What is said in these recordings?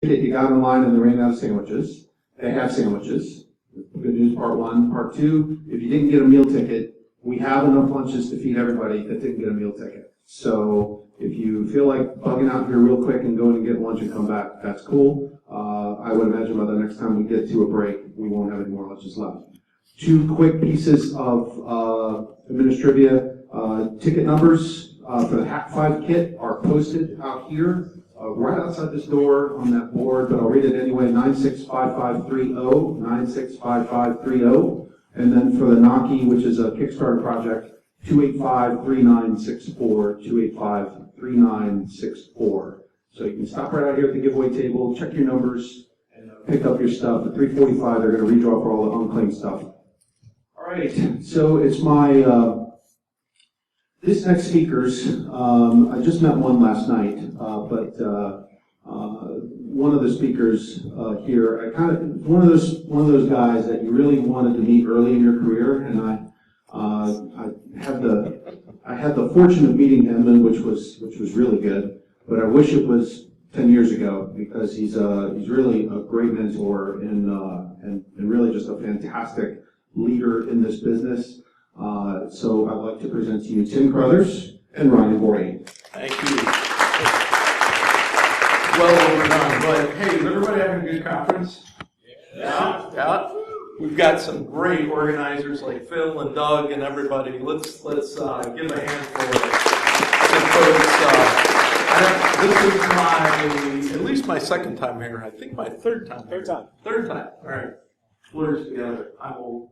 You got in line and they ran out of sandwiches. They have sandwiches. Good news, part one. Part two, if you didn't get a meal ticket, we have enough lunches to feed everybody that didn't get a meal ticket. So if you feel like bugging out here real quick and going and get lunch and come back, that's cool. I would imagine by the next time we get to a break, we won't have any more lunches left. Two quick pieces of administrivia. Ticket numbers for the Hack 5 kit are posted out here. Right outside this door on that board, but I'll read it anyway, 965530, 965530. And then for the Naki, which is a Kickstarter project, 2853964, 2853964. So you can stop right out here at the giveaway table, check your numbers, and pick up your stuff. At 3:45, they're going to redraw for all the unclaimed stuff. All right, so it's my... This next speaker's, I just met one last night, but one of the speakers here, I kind of one of those guys that you really wanted to meet early in your career, and I had the fortune of meeting him, and which was really good. But I wish it was 10 years ago, because he's really a great mentor and really just a fantastic leader in this business. So I'd like to present to you Tim Crothers and Ryan Borres. Thank you. Well overdone, but hey, is everybody having a good conference? Yeah. We've got some great organizers like Phil and Doug and everybody. Let's give a hand for some folks. This is at least my second time here. I think my third time. Third time. All right. Blurs together. I'll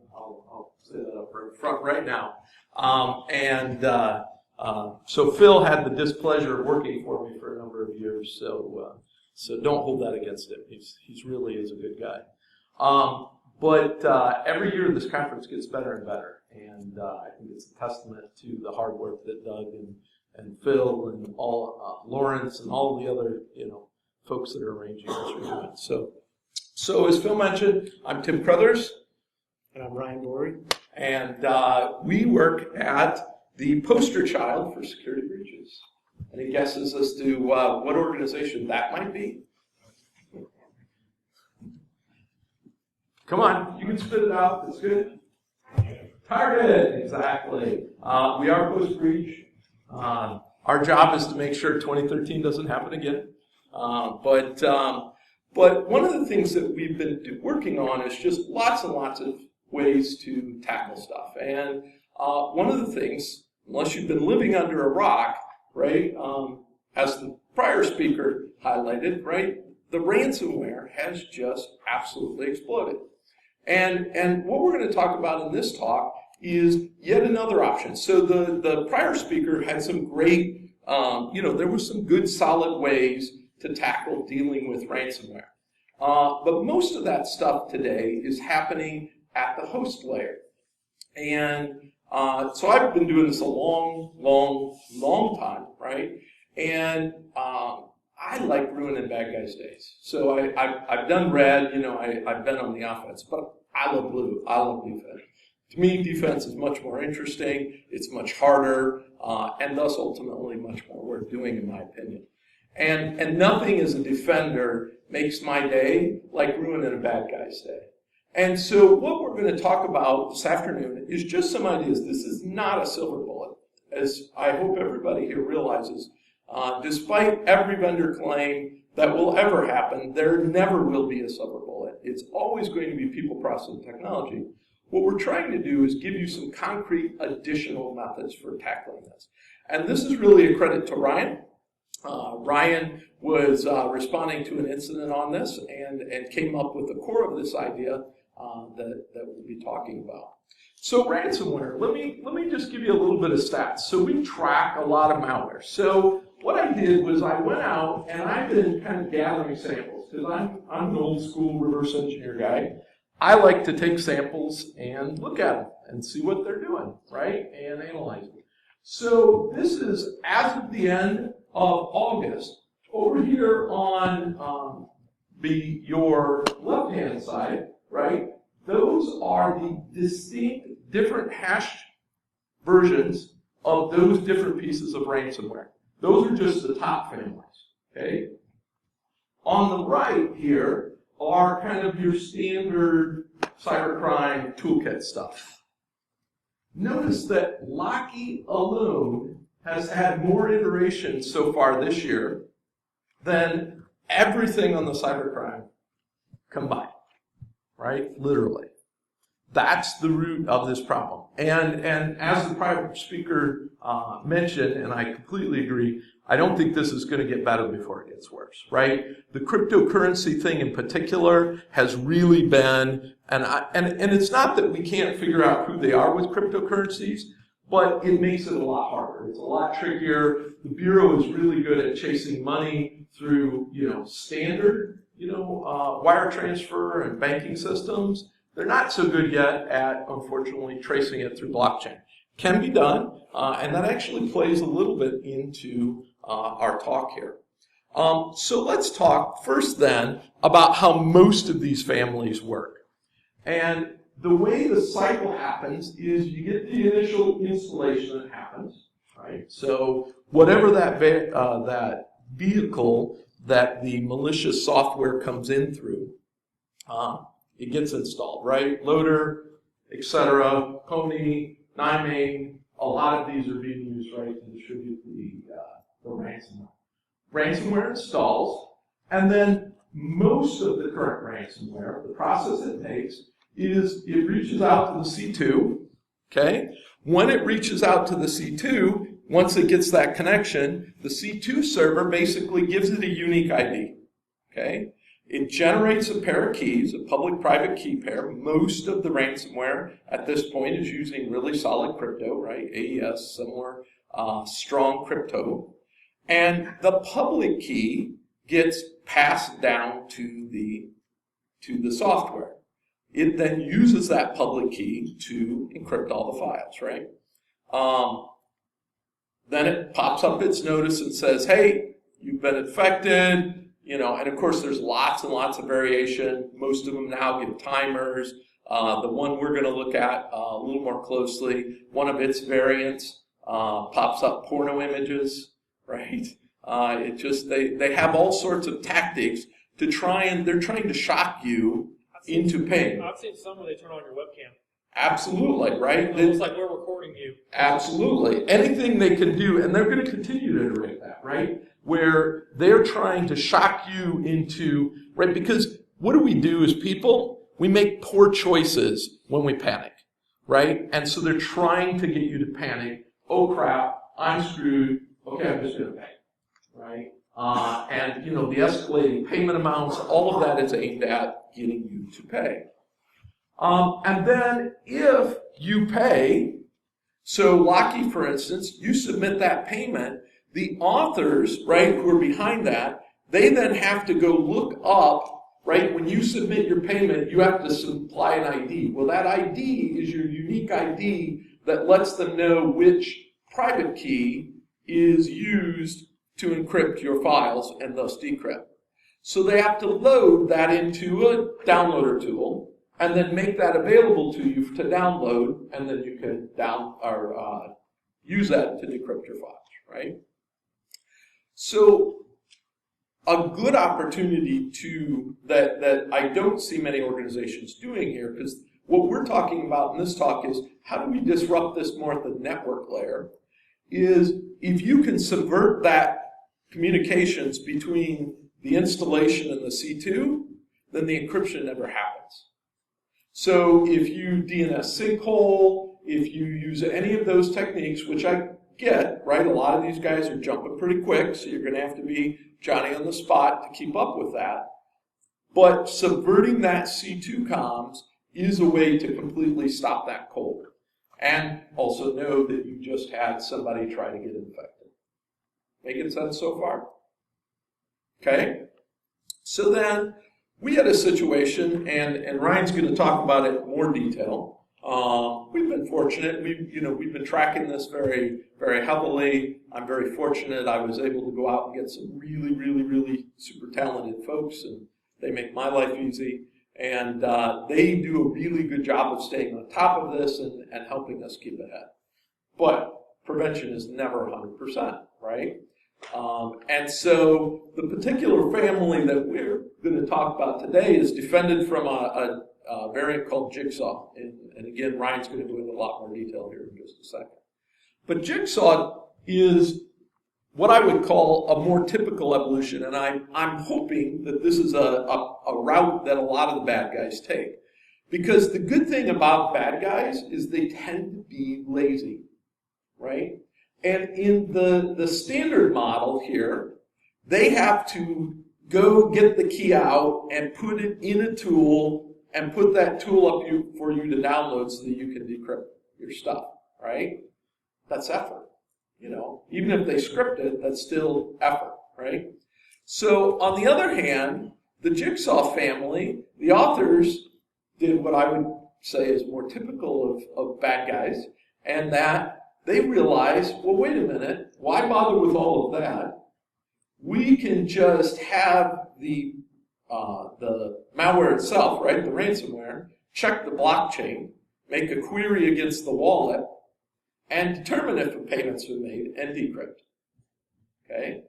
say that up front right now. So Phil had the displeasure of working for me for a number of years. So don't hold that against him. He's really is a good guy. But every year this conference gets better and better, and I think it's a testament to the hard work that Doug and Phil and all Lawrence and all the other folks that are arranging this are doing. So as Phil mentioned, I'm Tim Crothers. And I'm Ryan Borres. And we work at the poster child for security breaches. Any guesses as to what organization that might be? Come on, you can spit it out. That's good. Target, exactly. We are post-breach. Our job is to make sure 2013 doesn't happen again. But one of the things that we've been working on is just lots and lots of ways to tackle stuff. And one of the things, unless you've been living under a rock, right, as the prior speaker highlighted, right, the ransomware has just absolutely exploded. And what we're going to talk about in this talk is yet another option. So the prior speaker had some great, there were some good solid ways to tackle dealing with ransomware. But most of that stuff today is happening at the host layer. And so I've been doing this a long time, right? And I like ruining bad guys' days. So I've done red, I've been on the offense, but I love blue. I love defense. To me, defense is much more interesting. It's much harder, and thus ultimately much more worth doing, in my opinion. And nothing as a defender makes my day like ruining a bad guy's day. And so what we're going to talk about this afternoon is just some ideas. This is not a silver bullet, as I hope everybody here realizes. Despite every vendor claim that will ever happen, there never will be a silver bullet. It's always going to be people, process, and technology. What we're trying to do is give you some concrete additional methods for tackling this. And this is really a credit to Ryan. Ryan was responding to an incident on this and came up with the core of this idea that we'll be talking about. So ransomware, let me just give you a little bit of stats. So we track a lot of malware. So what I did was I went out and I've been kind of gathering samples because I'm an old school reverse engineer guy. I like to take samples and look at them and see what they're doing, right, and analyze them. So this is as of the end of August. Over here on your left-hand side, right, those are the distinct different hash versions of those different pieces of ransomware. Those are just the top families, okay? On the right here are kind of your standard cybercrime toolkit stuff. Notice that Locky alone has had more iterations so far this year than everything on the cybercrime combined, right? Literally. That's the root of this problem. And as the prior speaker mentioned, and I completely agree, I don't think this is going to get better before it gets worse, right? The cryptocurrency thing in particular has really been, and it's not that we can't figure out who they are with cryptocurrencies, but it makes it a lot harder. It's a lot trickier. The Bureau is really good at chasing money through, standard, wire transfer and banking systems. They're not so good yet at, unfortunately, tracing it through blockchain. Can be done, and that actually plays a little bit into our talk here. So let's talk first then about how most of these families work. And the way the cycle happens is you get the initial installation that happens, right? So whatever that vehicle that the malicious software comes in through, it gets installed, right? Loader, etc., Pony, Nymane, a lot of these are being used, right, to distribute the ransomware. Ransomware installs, and then most of the current ransomware, the process it takes is it reaches out to the C2, okay? When it reaches out to the C2, once it gets that connection, the C2 server basically gives it a unique ID, okay? It generates a pair of keys, a public-private key pair. Most of the ransomware at this point is using really solid crypto, right? AES, similar strong crypto. And the public key gets passed down to the software. It then uses that public key to encrypt all the files, right? Then it pops up its notice and says, hey, you've been infected. And of course there's lots and lots of variation. Most of them now give timers. The one we're going to look at a little more closely, one of its variants pops up porno images, right? They have all sorts of tactics to they're trying to shock you into pain. I've seen some where they turn on your webcam. Absolutely, right? It looks like we're recording you. Absolutely. Anything they can do, and they're going to continue to iterate that, right? Where they're trying to shock you into, right? Because what do we do as people? We make poor choices when we panic, right? And so they're trying to get you to panic. Oh crap, I'm screwed. Okay, I'm just going to pay, right? And the escalating payment amounts, all of that is aimed at getting you to pay. And then if you pay, so Locky, for instance, you submit that payment, the authors, right, who are behind that, they then have to go look up, right, when you submit your payment, you have to supply an ID. Well, that ID is your unique ID that lets them know which private key is used to encrypt your files and thus decrypt. So they have to load that into a downloader tool and then make that available to you to download, and then you can use that to decrypt your files, right? So a good opportunity that I don't see many organizations doing here, because what we're talking about in this talk is how do we disrupt this more at the network layer, is if you can subvert that communications between the installation and the C2, then the encryption never happens. So if you DNS sinkhole, if you use any of those techniques, which I get, right, a lot of these guys are jumping pretty quick, so you're going to have to be Johnny on the spot to keep up with that. But subverting that C2 comms is a way to completely stop that cold. And also know that you just had somebody try to get infected. Making sense so far? Okay? So then, we had a situation, and Ryan's going to talk about it in more detail. We've been fortunate. We've been tracking this very, very heavily. I'm very fortunate. I was able to go out and get some really, really, really super talented folks, and they make my life easy. And they do a really good job of staying on top of this and helping us keep ahead. But prevention is never 100%, right? And so the particular family that we're going to talk about today is defended from a variant called jigsaw. And again, Ryan's going to go into a lot more detail here in just a second. But jigsaw is what I would call a more typical evolution, and I'm hoping that this is a route that a lot of the bad guys take. Because the good thing about bad guys is they tend to be lazy, right? And in the standard model here, they have to go get the key out and put it in a tool and put that tool up for you to download so that you can decrypt your stuff, right? That's effort. You know, even if they script it, that's still effort, right? So on the other hand, the jigsaw family, the authors did what I would say is more typical of bad guys, and that they realized, well, wait a minute, why bother with all of that? We can just have the malware itself, right, the ransomware, check the blockchain, make a query against the wallet, and determine if a payment's been made and decrypt. Okay?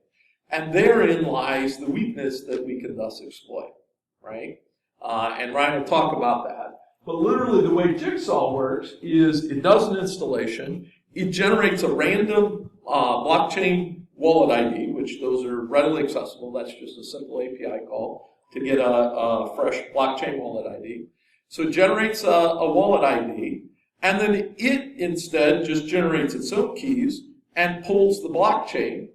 And therein lies the weakness that we can thus exploit, right? And Ryan will talk about that. But literally the way Jigsaw works is it does an installation, it generates a random blockchain wallet ID, which those are readily accessible. That's just a simple API call to get a fresh blockchain wallet ID. So it generates a wallet ID, and then it instead just generates its own keys and pulls the blockchain.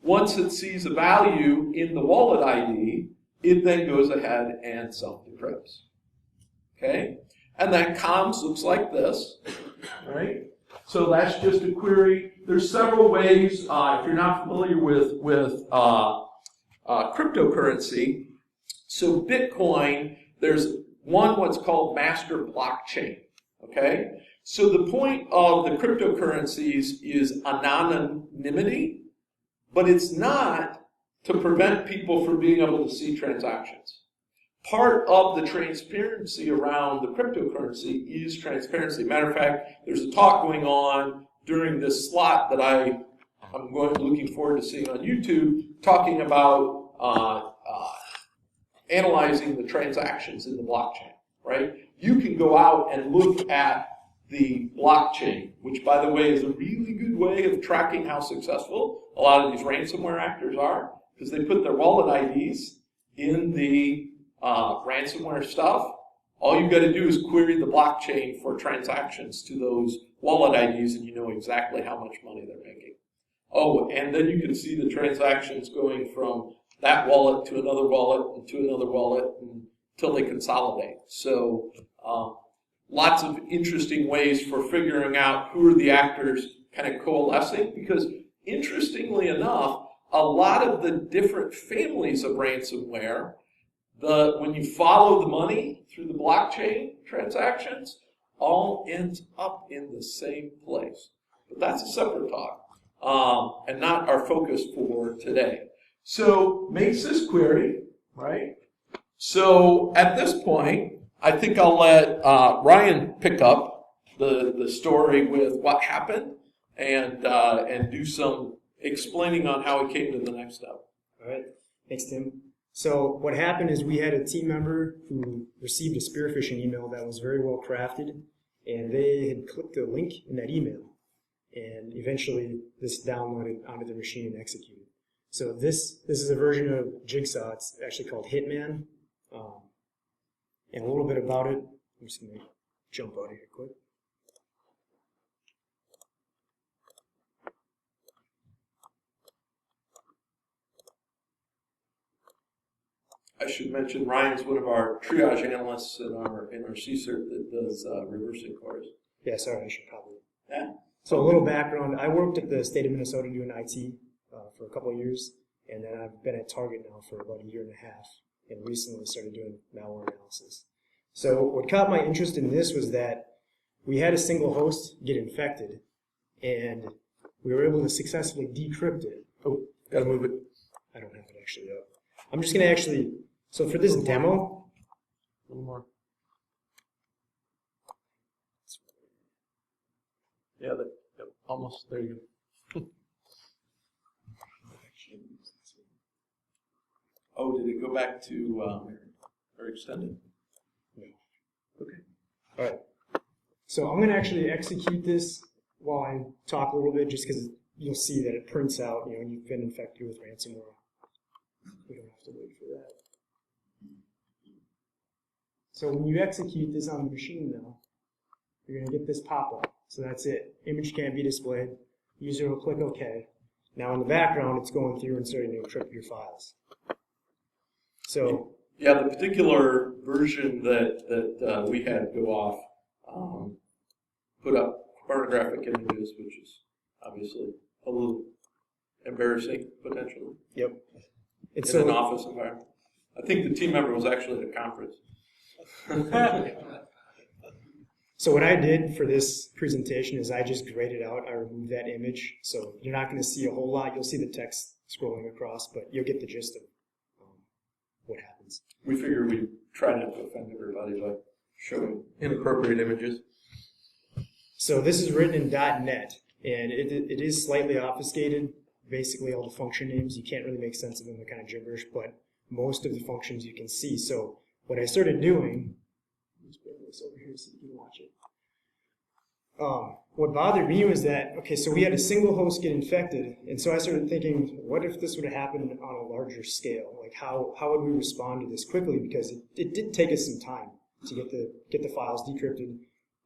Once it sees a value in the wallet ID, it then goes ahead and self-decrypts. Okay? And that comms looks like this, right? So that's just a query. There's several ways, if you're not familiar with cryptocurrency. So Bitcoin, there's what's called master blockchain. Okay? So the point of the cryptocurrencies is anonymity, but it's not to prevent people from being able to see transactions. Part of the transparency around the cryptocurrency is transparency. Matter of fact, there's a talk going on during this slot that I'm looking forward to seeing on YouTube, talking about analyzing the transactions in the blockchain, right? You can go out and look at the blockchain, which, by the way, is a really good way of tracking how successful a lot of these ransomware actors are, because they put their wallet IDs in the ransomware stuff. All you've got to do is query the blockchain for transactions to those wallet IDs, and you know exactly how much money they're making. Oh, and then you can see the transactions going from that wallet to another wallet and to another wallet until they consolidate. So lots of interesting ways for figuring out who are the actors kind of coalescing, because interestingly enough, a lot of the different families of ransomware, when you follow the money through the blockchain transactions, all ends up in the same place. But that's a separate talk, and not our focus for today. So makes this query, right? So at this point, I think I'll let Ryan pick up the story with what happened and do some explaining on how it came to the next step. All right. Thanks, Tim. So what happened is we had a team member who received a spear phishing email that was very well crafted, and they had clicked a link in that email, and eventually this downloaded onto the machine and executed. So this is a version of Jigsaw. It's actually called Hitman. And a little bit about it. I'm just going to jump out of here quick. I should mention Ryan's one of our triage analysts in our CSERT that does reversing cores. Yeah, sorry, I should probably. Yeah. So a little background. I worked at the state of Minnesota doing IT for a couple of years, and then I've been at Target now for about a year and a half, and recently started doing malware analysis. So what caught my interest in this was that we had a single host get infected, and we were able to successfully decrypt it. Oh, Gotta move it. I don't have it actually up. I'm just going to actually, so for this demo, A little more. Yeah, almost. There you go. Oh, did it go back to or extended? No. Okay. All right. So I'm going to actually execute this while I talk a little bit, just because you'll see that it prints out, you've been infected with ransomware. We don't have to wait for that. So when you execute this on the machine, though, you're going to get this pop-up. So that's it. Image can't be displayed. User will click OK. Now in the background, it's going through and starting to encrypt your files. So yeah, the particular version that we had go off put up pornographic images, which is obviously a little embarrassing potentially. Yep. In an office environment. I think the team member was actually at a conference. So what I did for this presentation is I just graded out, I removed that image. So you're not going to see a whole lot. You'll see the text scrolling across, but you'll get the gist of what happens. We figured we'd try not to offend everybody by showing inappropriate images. So this is written in .NET, and it is slightly obfuscated. Basically all the function names, you can't really make sense of them, they're kind of gibberish, but most of the functions you can see. So what I started doing, let's bring this over here so you can watch it. What bothered me was that, okay, so we had a single host get infected, and so I started thinking, what if this would have happened on a larger scale? Like how would we respond to this quickly? Because it did take us some time to get the files decrypted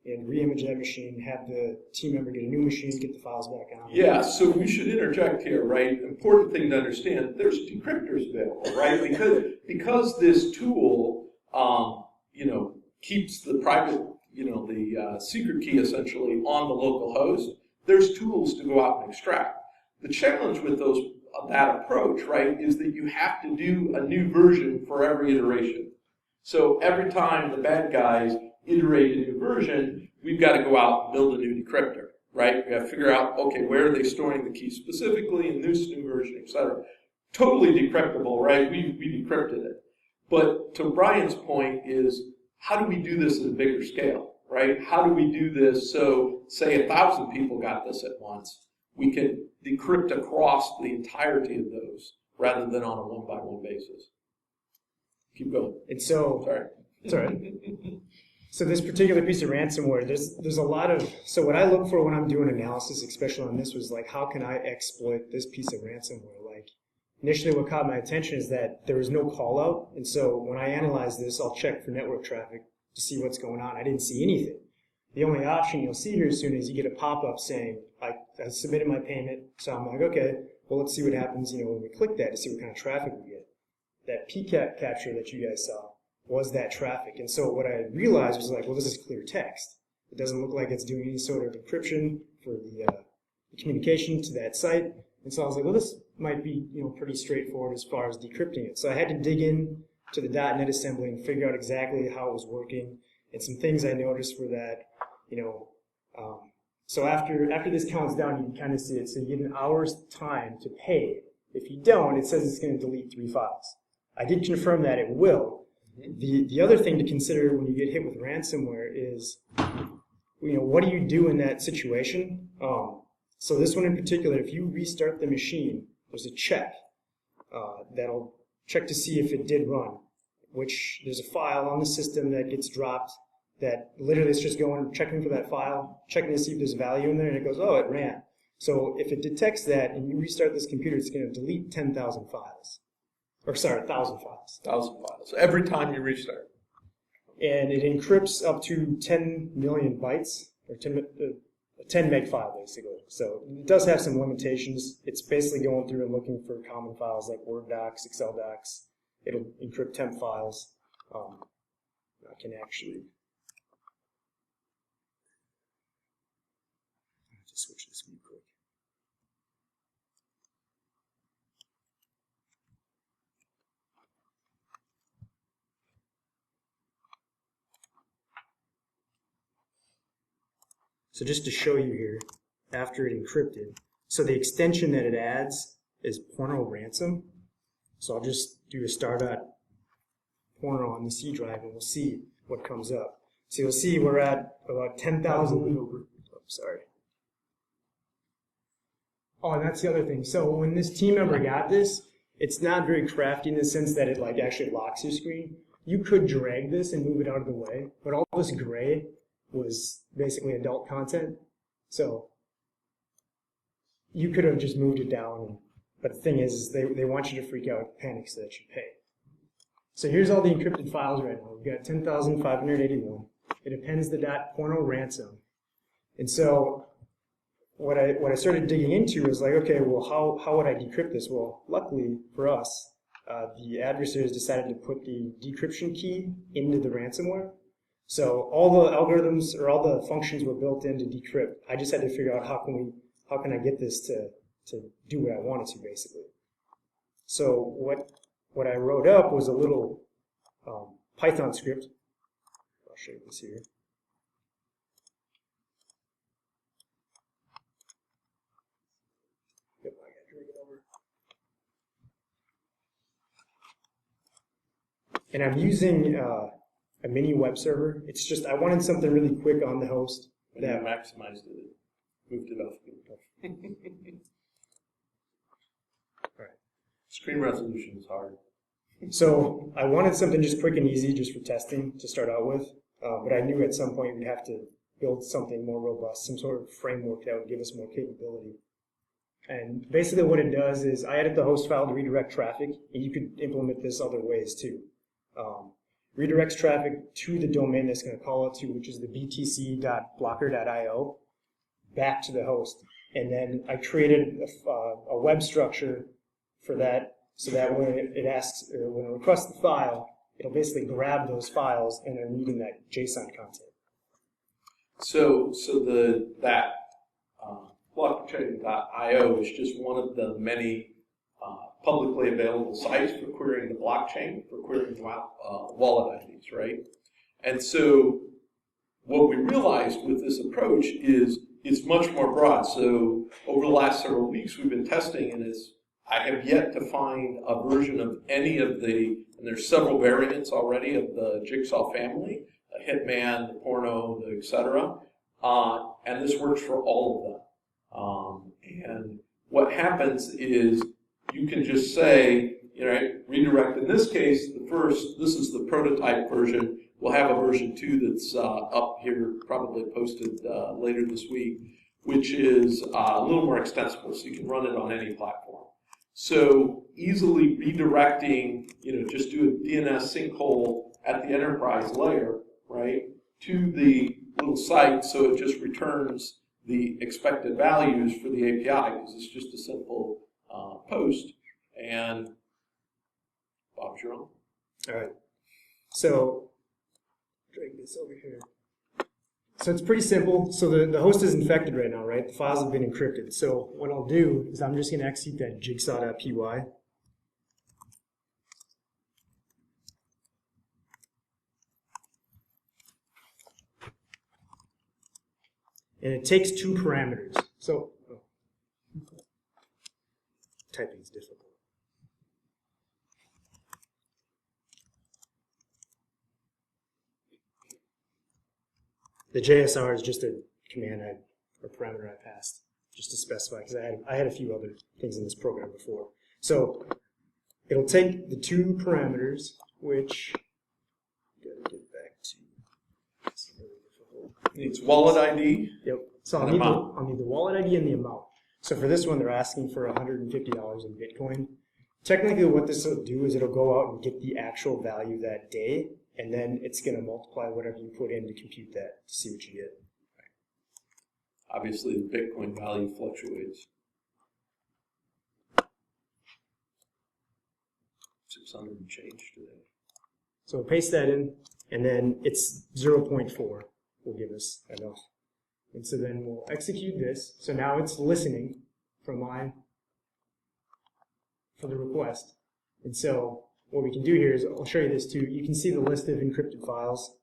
and re-image that machine, have the team member get a new machine, get the files back on. Yeah, so we should interject here, right? Important thing to understand, there's decryptors available, right? Because this tool, keeps the private, the secret key essentially on the local host, there's tools to go out and extract. The challenge with that approach, right, is that you have to do a new version for every iteration. So every time the bad guys iterate a new version, we've got to go out and build a new decryptor, right? We have to figure out, okay, where are they storing the key specifically in this new version, et cetera. Totally decryptable, right? We decrypted it. But to Brian's point is, how do we do this at a bigger scale, right? How do we do this so, say 1,000 people got this at once? We can decrypt across the entirety of those rather than on a one-by-one basis. Keep going. And so, Sorry. It's all right. So this particular piece of ransomware, there's a lot of, so what I look for when I'm doing analysis, especially on this, was like, how can I exploit this piece of ransomware? Like, initially what caught my attention is that there was no call out, and so when I analyze this, I'll check for network traffic to see what's going on. I didn't see anything. The only option you'll see here soon is you get a pop-up saying, I submitted my payment, so I'm like, okay, well, let's see what happens, when we click that to see what kind of traffic we get. That PCAP capture that you guys saw was that traffic. And so what I realized was like, well, this is clear text. It doesn't look like it's doing any sort of encryption for the communication to that site. And so I was like, well, this might be, pretty straightforward as far as decrypting it. So I had to dig in to the .NET assembly and figure out exactly how it was working. And some things I noticed were that, so after this counts down, you can kind of see it. So you get an hour's time to pay. If you don't, it says it's going to delete 3 files. I did confirm that it will. The other thing to consider when you get hit with ransomware is, what do you do in that situation? So this one in particular, if you restart the machine, there's a check that'll check to see if it did run, which there's a file on the system that gets dropped that literally it's just going, checking for that file, checking to see if there's value in there, and it goes, oh, it ran. So if it detects that and you restart this computer, it's going to delete 10,000 files. Or sorry, 1,000 files. 1,000 files. Every time you restart. And it encrypts up to 10 million bytes, or 10 meg file, basically. So it does have some limitations. It's basically going through and looking for common files like Word docs, Excel docs. It'll encrypt temp files. I can actually... I have to switch this real quick. So just to show you here, after it encrypted, so the extension that it adds is porno ransom. So I'll just do a start.porno on the C drive and we'll see what comes up. So you'll see we're at about 10,000. Oh, sorry. Oh, and that's the other thing. So when this team member got this, It's not very crafty in the sense that it like actually locks your screen. You could drag this and move it out of the way, but all this gray was basically adult content. So you could have just moved it down, but the thing is they want you to freak out, panic, so that you pay. So here's all the encrypted files right now. We've got 10,581. It appends the .porno ransom. And so what I started digging into was like, okay, well, how would I decrypt this? Well, luckily for us, the adversaries decided to put the decryption key into the ransomware. So all the algorithms or all the functions were built in to decrypt. I just had to figure out how can I get this to do what I wanted to, basically. So what I wrote up was a little Python script. I'll show you this here. Yep, I gotta drag it over. And I'm using a mini web server. It's just, I wanted something really quick on the host. When you maximized it, moved it up. All right. Screen resolution is hard. So I wanted something just quick and easy just for testing to start out with, but I knew at some point we'd have to build something more robust, some sort of framework that would give us more capability. And basically what it does is I edit the host file to redirect traffic, and you could implement this other ways too. Redirects traffic to the domain that's going to call it to, which is the btc.blocker.io, back to the host. And then I created a web structure for that, so that when it asks, or when it requests the file, it'll basically grab those files and they're needing that JSON content. So that blockchain.io is just one of the many publicly available sites for querying the blockchain, for querying wallet IDs, right? And so what we realized with this approach is it's much more broad. So over the last several weeks, we've been testing, and I have yet to find a version of any of the, and there's several variants already of the Jigsaw family, the Hitman, the Porno, the et cetera, and this works for all of them. And what happens is you can just say, redirect. In this case, this is the prototype version. We'll have a version 2 that's up here, probably posted later this week, which is a little more extensible, so you can run it on any platform. So easily redirecting, just do a DNS sinkhole at the enterprise layer, right, to the little site, so it just returns the expected values for the API, because it's just a simple post, and Bob's your own. All right. So drag this over here. So it's pretty simple. So the host is infected right now, right? The files have been encrypted. So what I'll do is I'm just going to execute that jigsaw.py. And it takes 2 parameters. So typing is difficult. The JSR is just a command or parameter I passed just to specify, because I had a few other things in this program before. So it'll take the 2 parameters, which gotta get back to. It's really difficult. It's wallet ID. Yep. So I'll need the wallet ID and the amount. So for this one, they're asking for $150 in Bitcoin. Technically, what this will do is it'll go out and get the actual value that day, and then it's going to multiply whatever you put in to compute that to see what you get. Obviously, the Bitcoin value fluctuates. 600 and change today. So we'll paste that in, and then it's 0.4 will give us enough. And so then we'll execute this. So now it's listening for the request. And so what we can do here is, I'll show you this too. You can see the list of encrypted files,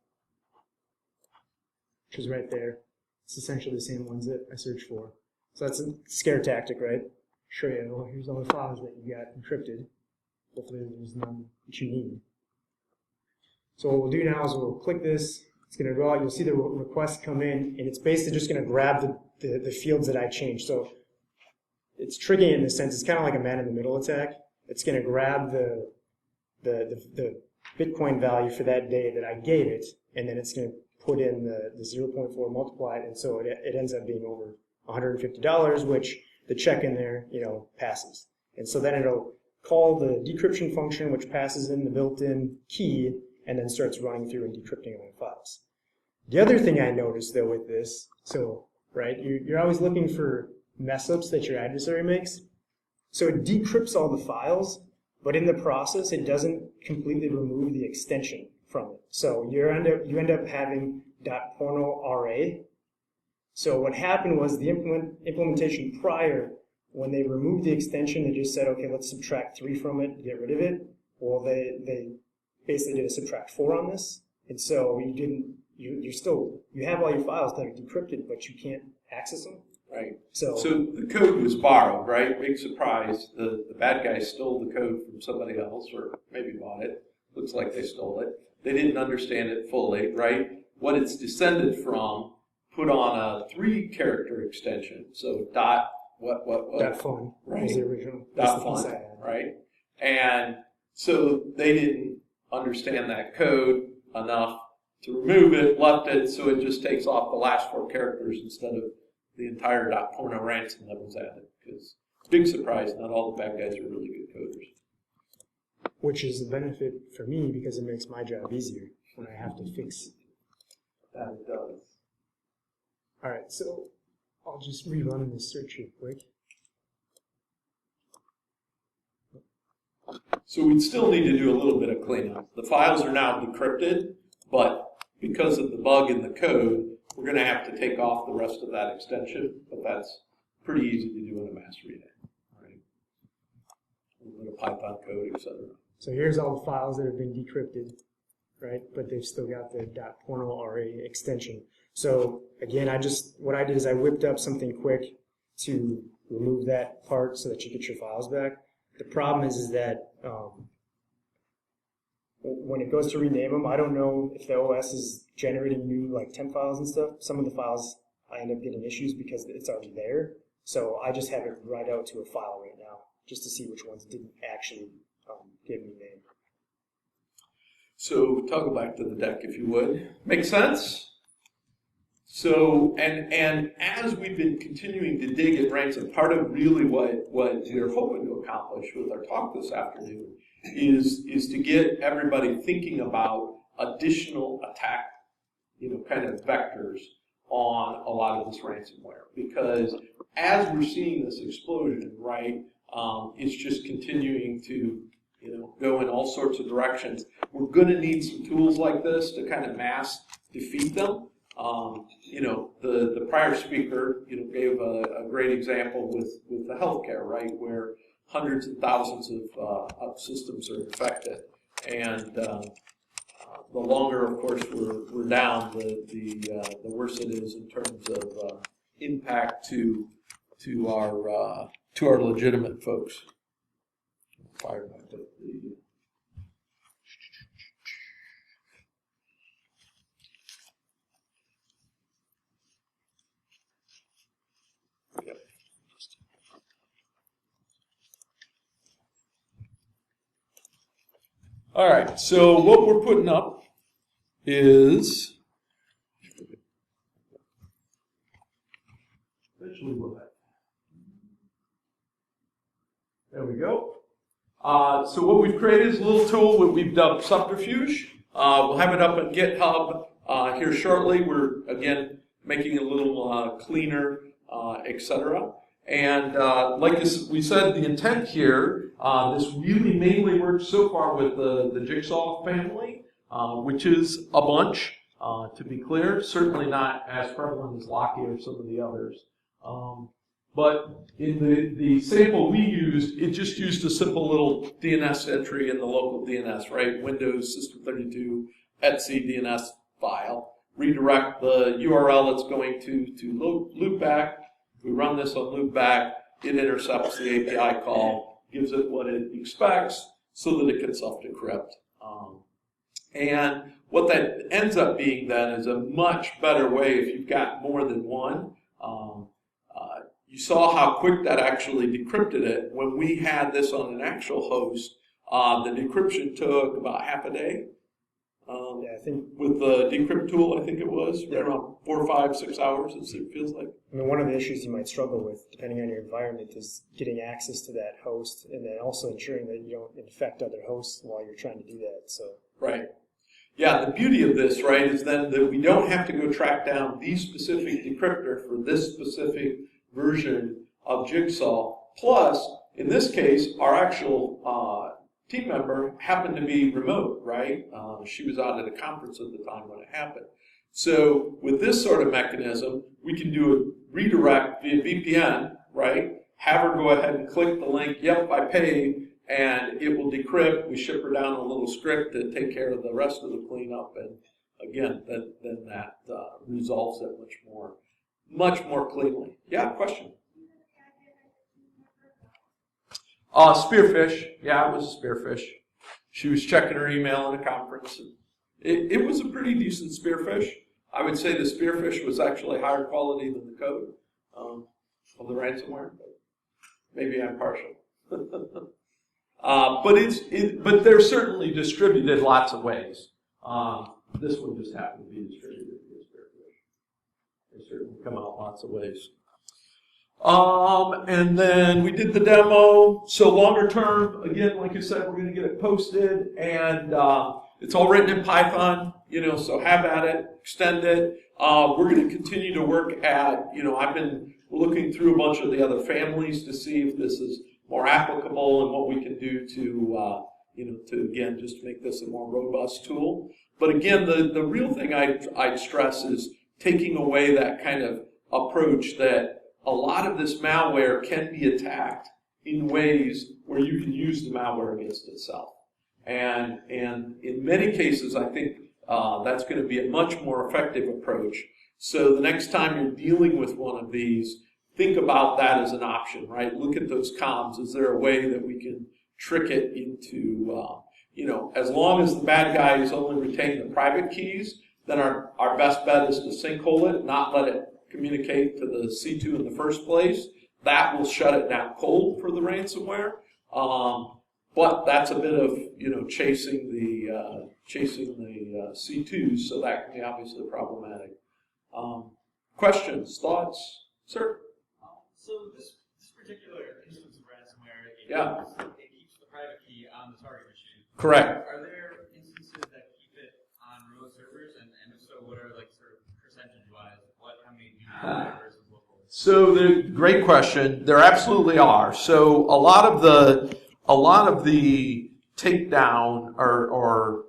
which is right there. It's essentially the same ones that I searched for. So that's a scare tactic, right? Show you, well, here's all the files that you got encrypted. Hopefully there's none that you need. So what we'll do now is we'll click this. It's going to go out. You'll see the request come in, and it's basically just going to grab the fields that I changed. So it's tricky in the sense it's kind of like a man-in-the-middle attack. it's going to grab the Bitcoin value for that day that I gave it, and then it's going to put in the 0.4, multiply it, and so it ends up being over $150, which the check in there, passes. And so then it'll call the decryption function, which passes in the built-in key, and then starts running through and decrypting all the files. The other thing I noticed, though, with this, right, you're always looking for mess-ups that your adversary makes. So it decrypts all the files, but in the process, it doesn't completely remove the extension from it. So you end up having .porno.ra. So what happened was the implementation prior, when they removed the extension, they just said, okay, let's subtract 3 from it to get rid of it. Well, they basically did a subtract 4 on this, and so you have all your files that are decrypted, but you can't access them. Right. So the code was borrowed, right? Big surprise. The bad guys stole the code from somebody else, or maybe bought it. Looks like they stole it. They didn't understand it fully, right? What it's descended from, put on a 3-character extension. So dot .fun right? was the original. Dot fun, right? And so they didn't understand that code enough to remove it, left it, so it just takes off the last 4 characters instead of the entire .porno ransom that was added. Because, big surprise, not all the bad guys are really good coders. Which is a benefit for me because it makes my job easier when I have to fix. That it does. All right, so I'll just rerun this search here quick. So we'd still need to do a little bit of cleanup. The files are now decrypted, but because of the bug in the code, we're going to have to take off the rest of that extension, but that's pretty easy to do in a mass read. Right? A little bit of Python code, etc. So here's all the files that have been decrypted, right? But they've still got the .porno.ra extension. So again, what I did is I whipped up something quick to remove that part so that you get your files back. The problem is that when it goes to rename them, I don't know if the OS is generating new temp files and stuff. Some of the files I end up getting issues because it's already there. So I just have it write out to a file right now just to see which ones didn't actually give me a name. So toggle back to the deck if you would. Make sense? So, and as we've been continuing to dig at ransom, part of really what we're hoping to accomplish with our talk this afternoon is to get everybody thinking about additional attack, kind of vectors on a lot of this ransomware. Because as we're seeing this explosion, right, it's just continuing to, go in all sorts of directions. We're going to need some tools like this to kind of mass defeat them. The prior speaker, gave a great example with the healthcare, right, where hundreds of thousands of systems are infected, and the longer, of course, we're down, the worse it is in terms of impact to our legitimate folks. Fire back up the. All right, so what we're putting up is eventually what? There we go. So what we've created is a little tool that we've dubbed Subterfuge. We'll have it up on GitHub here shortly. We're again making it a little cleaner, etc. And like we said, the intent here, this really mainly works so far with the jigsaw family, which is a bunch, to be clear. Certainly not as prevalent as Locky or some of the others. But in the sample we used, it just used a simple little DNS entry in the local DNS, right? Windows System32 etc DNS file. Redirect the URL that's going to loopback. We run this on loopback. It intercepts the API call, gives it what it expects so that it can self-decrypt. And what that ends up being then is a much better way if you've got more than one. you saw how quick that actually decrypted it. When we had this on an actual host, the decryption took about half a day. Yeah, I think With the decrypt tool, I think it was, right around 4, 5, 6 hours, it feels like. I mean, one of the issues you might struggle with, depending on your environment, is getting access to that host, and then also ensuring that you don't infect other hosts while you're trying to do that. So, Right. Yeah, the beauty of this, right, is then that we don't have to go track down the specific decryptor for this specific version of Jigsaw. Plus, in this case, our actual team member happened to be remote, right? She was out at a conference at the time when it happened. So with this sort of mechanism, we can do a redirect via VPN, right? Have her go ahead and click the link, yep, I paid, and it will decrypt. We ship her down a little script to take care of the rest of the cleanup, and again, then that resolves it much more cleanly. Yeah, question? Spearfish. Yeah, it was a spearfish. She was checking her email in a conference. It was a pretty decent spearfish. I would say the spearfish was actually higher quality than the code of the ransomware. But maybe I'm partial. But they're certainly distributed lots of ways. This one just happened to be distributed via spearfish. They certainly come out lots of ways. And then we did the demo. So longer term, again, like I said, we're going to get it posted, and it's all written in Python, so have at it, extend it. We're going to continue to work at, I've been looking through a bunch of the other families to see if this is more applicable and what we can do to again, just make this a more robust tool. But again, the real thing I'd stress is taking away that kind of approach that a lot of this malware can be attacked in ways where you can use the malware against itself. And in many cases, I think that's going to be a much more effective approach. So the next time you're dealing with one of these, think about that as an option, right? Look at those comms. Is there a way that we can trick it into, as long as the bad guys only retain the private keys, then our best bet is to sinkhole it, not let it communicate to the C2 in the first place. That will shut it down cold for the ransomware. But that's a bit of chasing the C2s, so that can be obviously problematic. Questions, thoughts, sir? So this particular instance of ransomware, it keeps the private key on the target machine. Correct. Are there instances that keep it on remote servers, and if so, what are sort of percentage-wise? How many versus local? So great question. There absolutely are. So a lot of the takedown or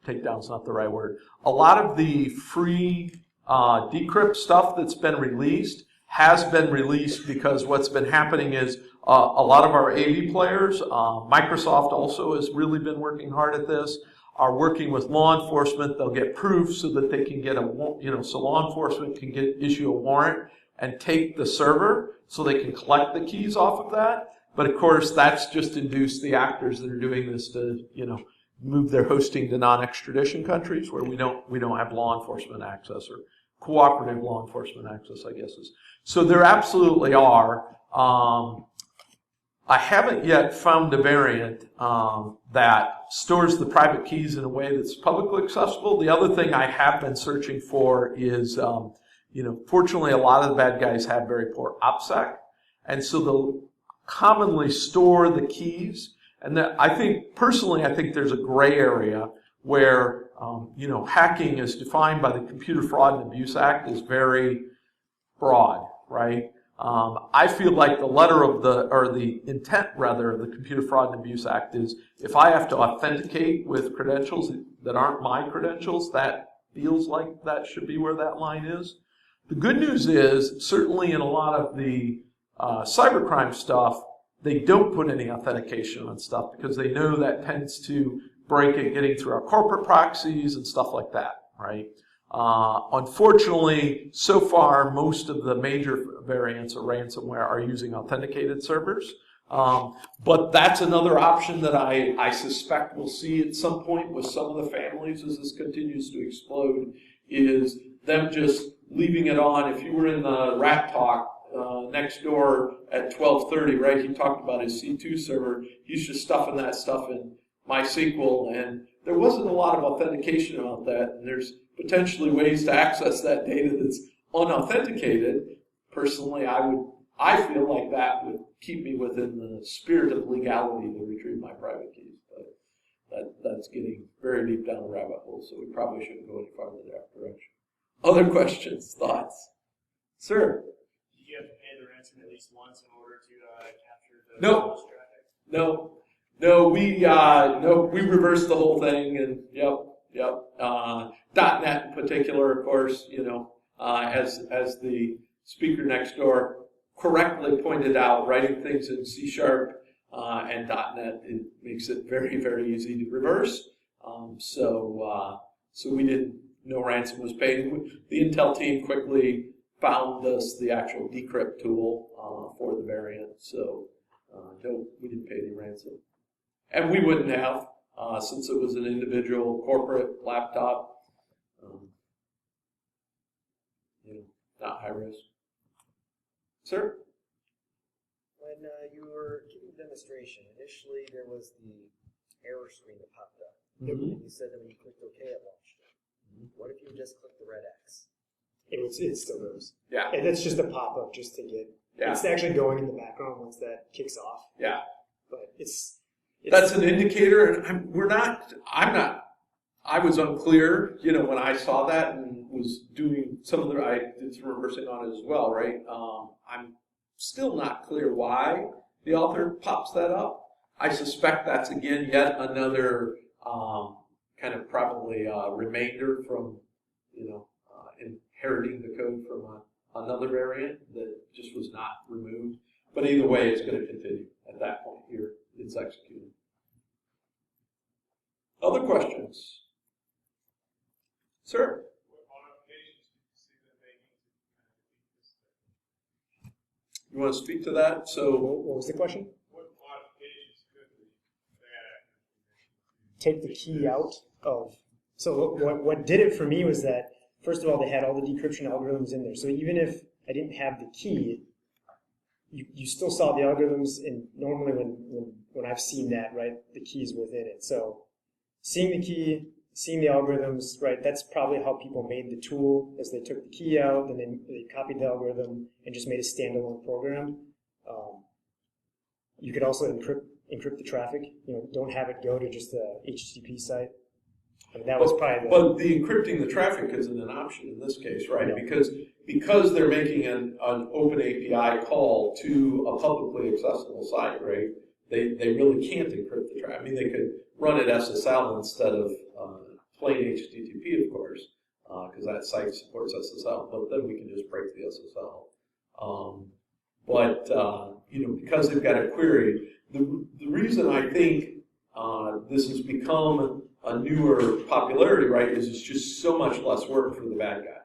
takedown's not the right word. A lot of the free decrypt stuff that's been released has been released because what's been happening is a lot of our AV players, Microsoft also has really been working hard at this, are working with law enforcement. They'll get proof so that they can get so law enforcement can issue a warrant and take the server so they can collect the keys off of that. But of course, that's just induced the actors that are doing this to, move their hosting to non-extradition countries where we don't have law enforcement access, or cooperative law enforcement access, I guess is. So there absolutely are. I haven't yet found a variant that stores the private keys in a way that's publicly accessible. The other thing I have been searching for is, fortunately a lot of the bad guys have very poor OPSEC, and so they'll commonly store the keys. And that I think there's a gray area where, hacking is defined by the Computer Fraud and Abuse Act is very broad, right? I feel like the letter of the intent rather of the Computer Fraud and Abuse Act is if I have to authenticate with credentials that aren't my credentials, that feels like that should be where that line is. The good news is, certainly in a lot of the cybercrime stuff, they don't put any authentication on stuff because they know that tends to break it getting through our corporate proxies and stuff like that, right? Unfortunately, so far, most of the major variants of ransomware are using authenticated servers. But that's another option that I suspect we'll see at some point with some of the families as this continues to explode, is them just leaving it on. If you were in the Rat Talk next door at 12:30, right? He talked about his C2 server. He's just stuffing that stuff in MySQL, and there wasn't a lot of authentication about that. And there's potentially ways to access that data that's unauthenticated. Personally, I feel like that would keep me within the spirit of legality to retrieve my private keys. But that's getting very deep down the rabbit hole, so we probably shouldn't go any farther in that direction. Other questions, thoughts? Sir? Did you have to pay the ransom at least once in order to capture the traffic? No, we reversed the whole thing, and yep. .NET in particular, of course, as the speaker next door correctly pointed out, writing things in C# and .NET, it makes it very, very easy to reverse. So we didn't know ransom was paid. The Intel team quickly found us the actual decrypt tool for the variant. So no, we didn't pay any ransom. And we wouldn't have, since it was an individual corporate laptop, not high risk. Sir? When you were giving the demonstration, initially there was the error screen that popped up. Mm-hmm. And you said that when you clicked OK, it launched it. What if you just clicked the red X? It still goes. Yeah. And that's just a pop-up just to get, it's actually going in the background once that kicks off. Yeah. But it's that's an indicator, and I was unclear, when I saw that and was doing I did some reversing on it as well, right? I'm still not clear why the author pops that up. I suspect that's, again, yet another kind of probably remainder from, inheriting the code from another variant that just was not removed. But either way, it's going to continue at that point here. It's executed. Other questions? Sir? What modifications did you see that they need to You want to speak to that? So, what was the question? What modifications could the Take the key out of. So what did it for me was that, first of all, they had all the decryption algorithms in there. So even if I didn't have the key, you still saw the algorithms, and normally when I've seen that, right, the key's within it. So seeing the key, seeing the algorithms, right, that's probably how people made the tool, as they took the key out, and then they copied the algorithm and just made a standalone program. You could also encrypt the traffic, don't have it go to just the HTTP site. I mean, that was probably But the encrypting the traffic isn't an option in this case, right? No. Because they're making an open API call to a publicly accessible site, right? They really can't encrypt the traffic. I mean, they could run it SSL instead of plain HTTP, of course, because that site supports SSL. But then we can just break the SSL. Because they've got a query, the reason I think this has become a newer popularity, right, is it's just so much less work for the bad guy,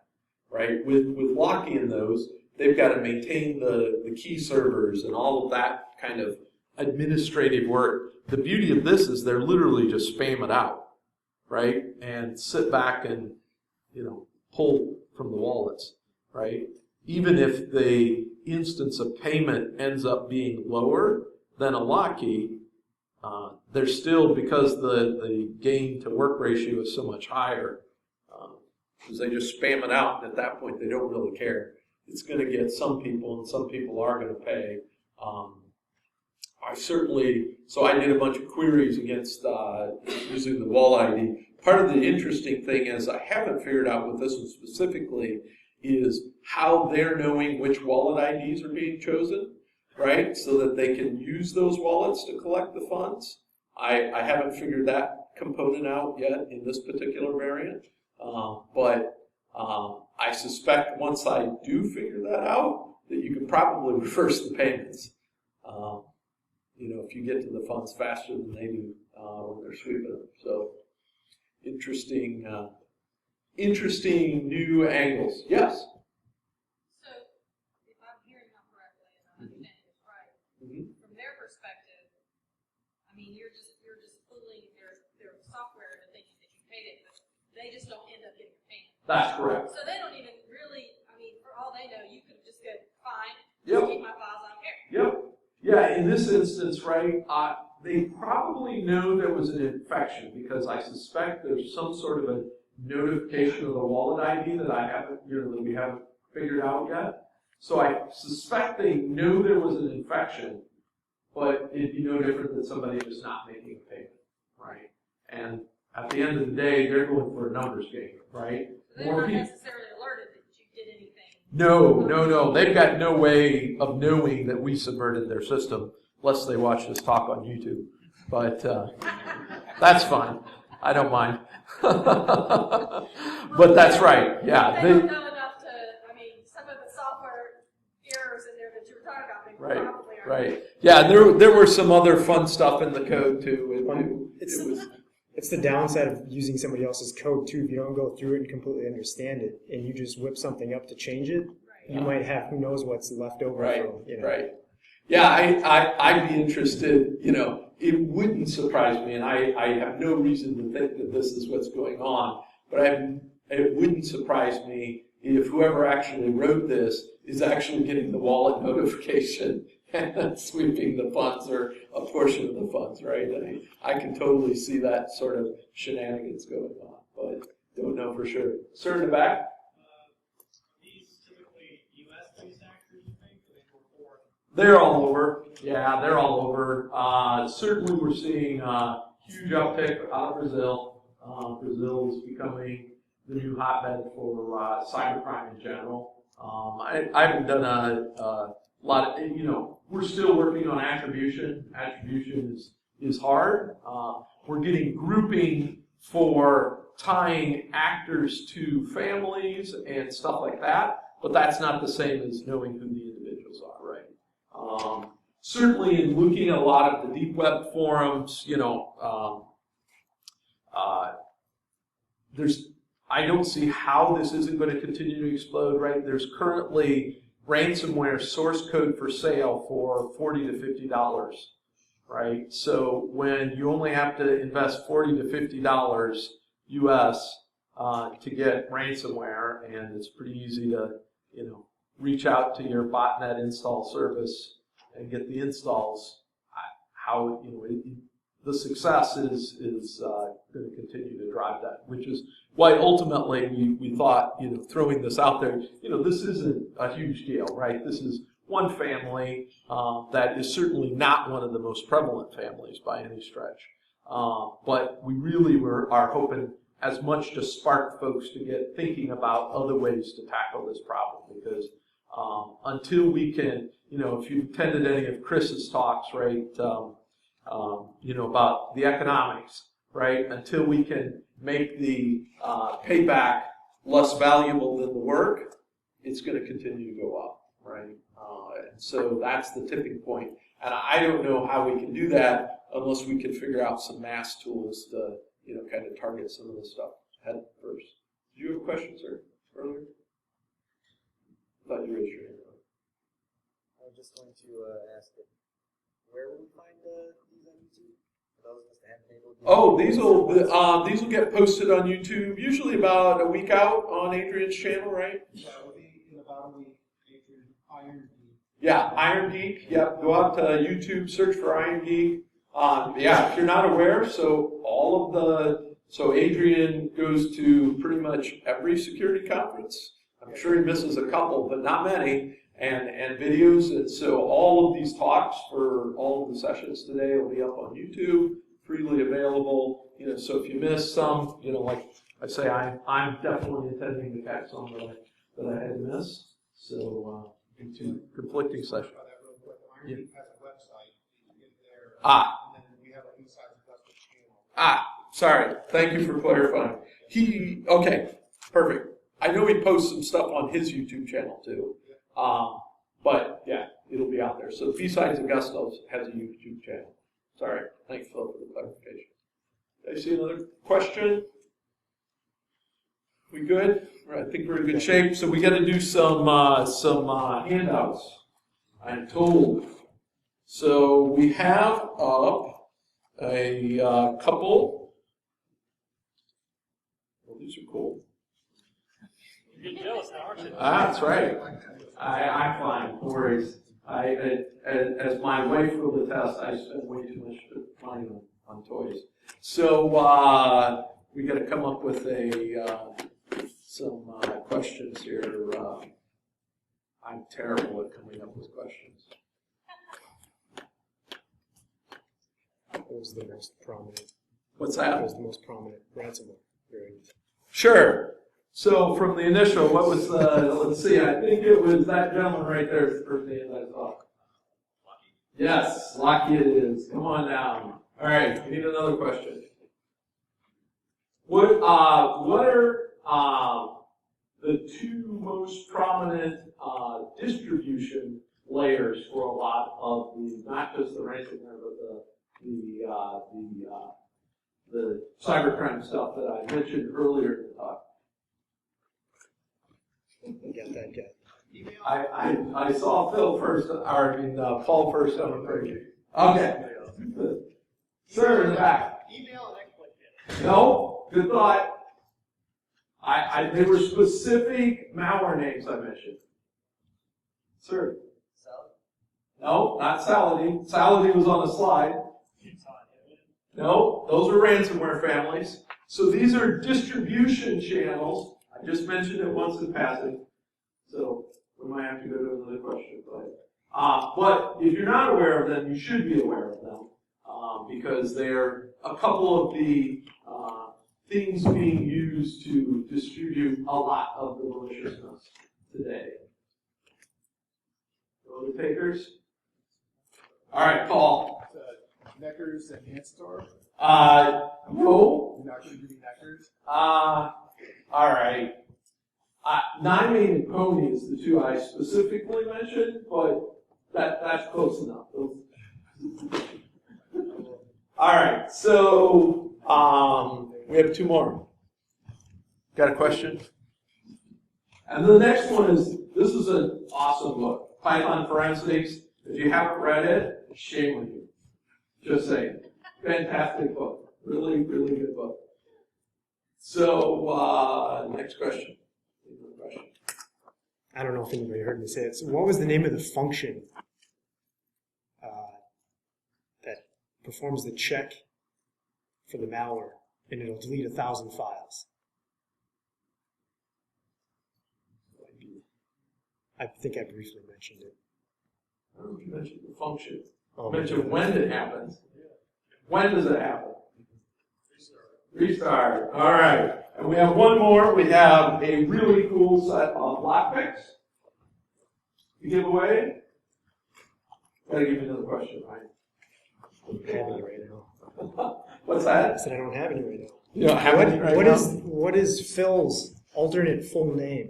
right? With Locky and those, they've got to maintain the key servers and all of that kind of administrative work. The beauty of this is they're literally just spam it out, right, and sit back and pull from the wallets, right? Even if the instance of payment ends up being lower than a Locky, they're still, because the gain to work ratio is so much higher, because they just spam it out, and at that point they don't really care. It's going to get some people, and some people are going to pay. I did a bunch of queries against using the wallet ID. Part of the interesting thing is I haven't figured out with this one specifically is how they're knowing which wallet IDs are being chosen, right? So that they can use those wallets to collect the funds. I haven't figured that component out yet in this particular variant, but I suspect once I do figure that out, that you can probably reverse the payments. If you get to the funds faster than they do when they're sweeping them. So interesting new angles. Yes. So, if I'm hearing that correctly and I'm understanding this right, from their perspective, I mean, you're just fooling their software into thinking that you paid it, but they just don't end up getting a payment. That's correct. So they don't even really, I mean, for all they know, you could just go, fine, Yeah, in this instance, right, they probably know there was an infection because I suspect there's some sort of a notification of the wallet ID that I haven't, that we haven't figured out yet. So I suspect they know there was an infection, but it'd be no different than somebody just not making a payment, right? And at the end of the day, they're going for a numbers game, right? They're not necessarily alerted that you did anything. No. They've got no way of knowing that we subverted their system unless they watch this talk on YouTube. But that's fine. I don't mind. But that's right. Yeah. They don't know enough to, some of the software errors in there that you were talking about, they probably aren't. Right. Yeah, there were some other fun stuff in the code, too. It's the downside of using somebody else's code, too. If you don't go through it and completely understand it, and you just whip something up to change it, you might have who knows what's left over. Right. Yeah, I'd be interested, it wouldn't surprise me, and I have no reason to think that this is what's going on, but it wouldn't surprise me if whoever actually wrote this is actually getting the wallet notification and sweeping the funds or a portion of the funds, right? I can totally see that sort of shenanigans going on, but don't know for sure. Sir in the back? These typically US-based actors, you think, or they were foreign? They're all over. Yeah, they're all over. Certainly we're seeing huge uptick out of Brazil. Brazil is becoming the new hotbed for cybercrime in general. I haven't done a lot of, we're still working on attribution. Attribution is hard. We're getting grouping for tying actors to families and stuff like that, but that's not the same as knowing who the individuals are, right? Certainly in looking at a lot of the deep web forums, I don't see how this isn't going to continue to explode, right? There's currently ransomware source code for sale for $40 to $50, right? So when you only have to invest $40 to $50 US to get ransomware, and it's pretty easy to, reach out to your botnet install service and get the installs, the success is going to continue to drive that, which is why ultimately we thought, throwing this out there, this isn't a huge deal, right? This is one family that is certainly not one of the most prevalent families by any stretch. But we really are hoping as much to spark folks to get thinking about other ways to tackle this problem, because until we can, if you attended any of Chris's talks, right, about the economics, right, until we can make the payback less valuable than the work, it's going to continue to go up, right? And so that's the tipping point. And I don't know how we can do that unless we can figure out some mass tools to, kind of target some of the stuff head first. Did you have a question, sir, earlier? I thought you raised your hand. I was just going to ask it. Where will we find these on YouTube? For those of us that haven't been able to. Oh, these will get posted on YouTube usually about a week out on Adrian's channel, right? Yeah, it will be in about a week. Adrian, Iron Geek. Yeah, Iron Geek. Yep, go out to YouTube, search for Iron Geek. If you're not aware, so Adrian goes to pretty much every security conference. I'm sure he misses a couple, but not many. And videos, and so all of these talks for all of the sessions today will be up on YouTube, freely available. So if you miss some, like I say, I'm definitely attending the catch some that I had to miss. So into conflicting sessions. Iron Geek has a website. You can get there. And then we have a BSides Augusta channel. Sorry. Thank you for clarifying. Okay, perfect. I know he posts some stuff on his YouTube channel too. But yeah, it'll be out there. So BSides Augusta has a YouTube channel. Sorry, thanks Phil for the clarification. Did I see another question? We good? I think we're in good shape. So we got to do some handouts, I'm told. So we have up a couple. Well, these are cool. You're getting jealous now, aren't you? That's right. I'm fine. No worries. As my wife will attest, I spend way too much money on toys. So we got to come up with some questions here. I'm terrible at coming up with questions. What was the most prominent? What's What that? was the most prominent ransomware variant? Sure. So from the initial, what was let's see, I think it was that gentleman right there, the first name I saw. Yes, Locky it is. Come on down. All right, we need another question. What are the two most prominent distribution layers for a lot of the, not just the ransomware, but the cybercrime stuff that I mentioned earlier in the talk? I got that guy. I saw Phil first, Paul first. I'm afraid. Okay. Sir, in the back. Email and exploit. No, good thought. They were specific malware names I mentioned. Sir. Salad? No, not Salady. Salady was on the slide. No, those are ransomware families. So these are distribution channels. I just mentioned it once in passing. So we might have to go to another question. But if you're not aware of them, you should be aware of them because they're a couple of the things being used to distribute a lot of the maliciousness today. Other takers? All right, Paul. Neckers and Handstar? No. You're not going to give me Neckers? All right. Nymane and Pony is the two I specifically mentioned, but that's close enough. All right, so we have two more. Got a question? And the next one this is an awesome book, Python Forensics. If you haven't read it, shame on you. Just saying. Fantastic book. Really, really good book. So, next question. I don't know if anybody heard me say it. So what was the name of the function that performs the check for the malware, and it'll delete 1,000 files? I think I briefly mentioned it. I don't know if you mentioned the function. Oh, You mentioned when it happens. When does it happen? Restart. All right. And we have one more. We have a really cool set of lockpicks to give away. Gotta give you another question, right? I don't have any right now. What's I that? said I don't have any right now. You don't have any right now? What is Phil's alternate full name?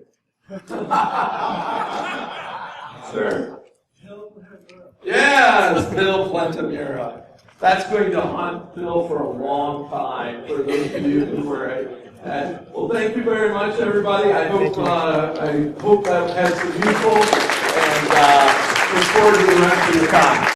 Sir. Yes, Bill Plantamura. That's going to haunt Bill for a long time, for those of you who were at. Well, thank you very much, everybody. I hope that has been useful, and look forward to the rest of your time.